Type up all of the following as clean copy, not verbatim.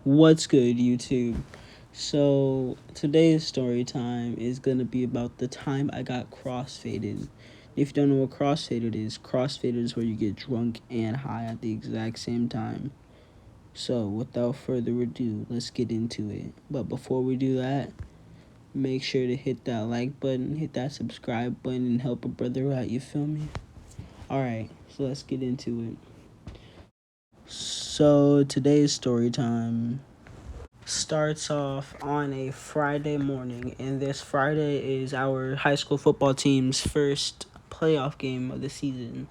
What's good, YouTube? So, today's story time is gonna be about the time I got crossfaded. If you don't know what crossfaded is where you get drunk and high at the exact same time. So, without further ado, let's get into it. But before we do that, make sure to hit that like button, hit that subscribe button, and help a brother out, you feel me? Alright, so let's get into it. So, today's story time starts off on a Friday morning, and this Friday is our high school football team's first playoff game of the season.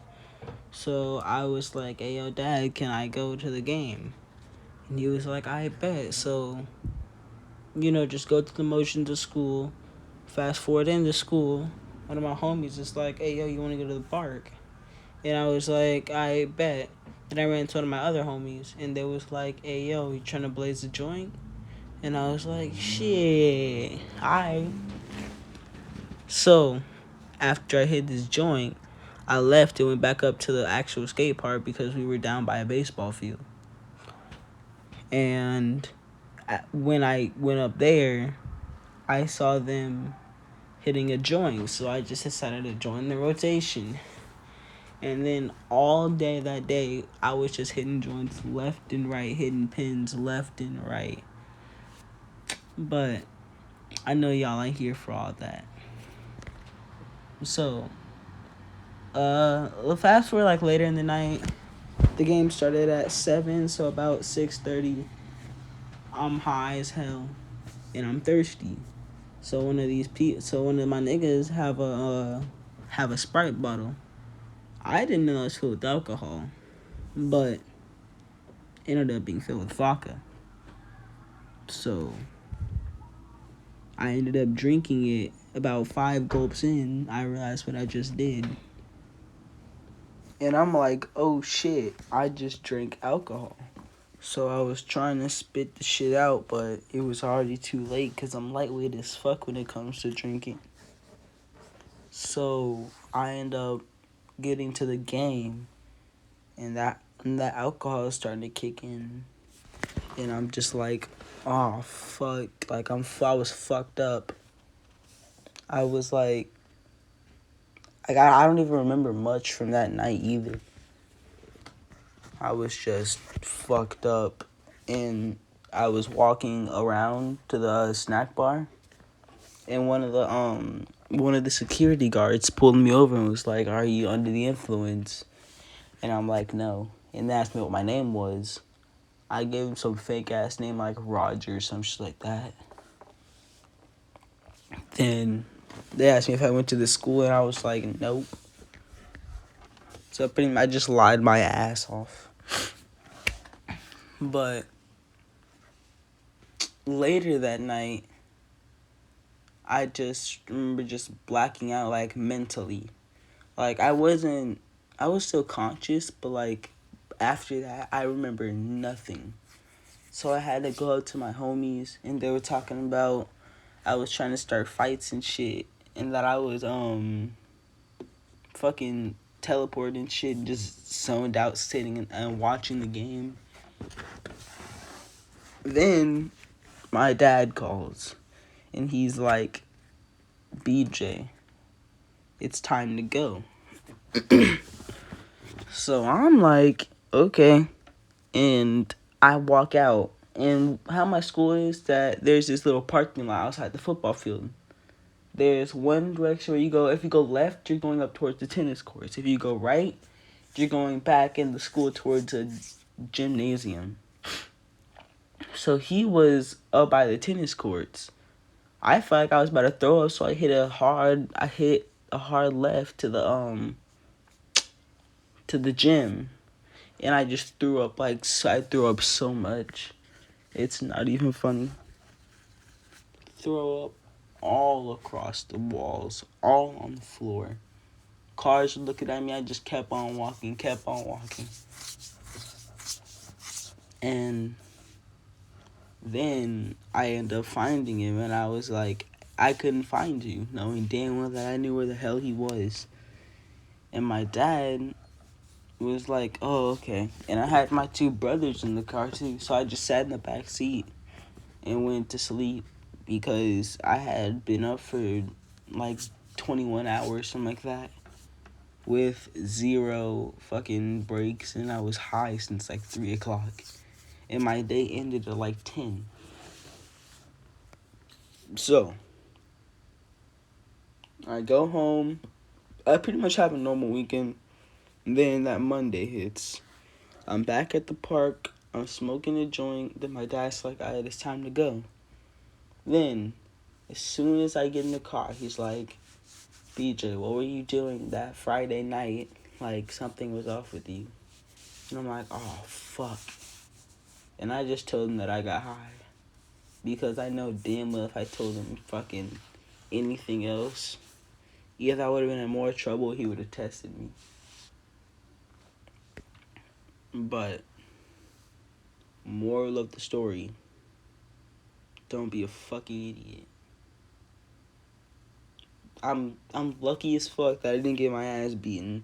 So I was like, "Hey, yo, Dad, can I go to the game?" And he was like, "I bet." So, just go through the motions of school. Fast forward into school, one of my homies is like, "Hey, yo, you want to go to the park?" And I was like, "I bet." Then I ran to one of my other homies, and they was like, "Hey, yo, you trying to blaze a joint?" And I was like, shit, I. So, after I hit this joint, I left and went back up to the actual skate park because we were down by a baseball field. And when I went up there, I saw them hitting a joint. So I just decided to join the rotation. And then all day that day, I was just hitting joints left and right, hitting pins left and right. But I know y'all ain't here for all that. So, fast forward like later in the night. The game started at 7, so about 6:30. I'm high as hell, and I'm thirsty. So one of my niggas have a Sprite bottle. I didn't know it was filled with alcohol, but it ended up being filled with vodka. So I ended up drinking it. About 5 gulps in, I realized what I just did. And I'm like, oh shit, I just drank alcohol. So I was trying to spit the shit out, but it was already too late because I'm lightweight as fuck when it comes to drinking. So I end up getting to the game, and that alcohol is starting to kick in, and I'm just like, oh fuck, like I was fucked up. I was like, I don't even remember much from that night either. I was just fucked up, and I was walking around to the snack bar, and one of the security guards pulled me over and was like, "Are you under the influence?" And I'm like, "No." And they asked me what my name was. I gave him some fake ass name like Roger or some shit like that. Then they asked me if I went to the school, and I was like, "Nope." So pretty much I just lied my ass off. But later that night, I just remember just blacking out, like, mentally. Like, I was still conscious, but, like, after that, I remember nothing. So I had to go up to my homies, and they were talking about I was trying to start fights and shit, and that I was, fucking teleporting shit, just zoned out, sitting and watching the game. Then, my dad calls, and he's like, BJ, it's time to go. So I'm like, okay. And I walk out. And how my school is that there's this little parking lot outside the football field. There's one direction where you go. If you go left, you're going up towards the tennis courts. If you go right, you're going back in the school towards a gymnasium. So he was up by the tennis courts. I felt like I was about to throw up, so I hit a hard left to the gym, and I just threw up. I threw up so much, it's not even funny. Throw up all across the walls, all on the floor. Cars were looking at me. I just kept on walking. And then I ended up finding him, and I was like, I couldn't find you, knowing damn well that I knew where the hell he was. And my dad was like, oh, okay. And I had my two brothers in the car too, so I just sat in the back seat and went to sleep because I had been up for like 21 hours, something like that, with zero fucking breaks, and I was high since like 3 o'clock. And my day ended at like 10. So, I go home. I pretty much have a normal weekend. And then that Monday hits. I'm back at the park. I'm smoking a joint. Then my dad's like, alright, it's time to go. Then, as soon as I get in the car, he's like, BJ, what were you doing that Friday night? Like, something was off with you. And I'm like, oh, fuck. And I just told him that I got high. Because I know damn well if I told him fucking anything else, either I would have been in more trouble or he would have tested me. But, moral of the story, don't be a fucking idiot. I'm lucky as fuck that I didn't get my ass beaten.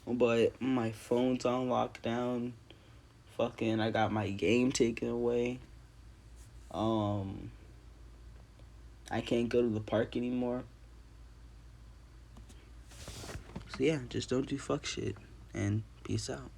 But my phone's on lockdown. Fucking, I got my game taken away. I can't go to the park anymore. So yeah, just don't do fuck shit. And peace out.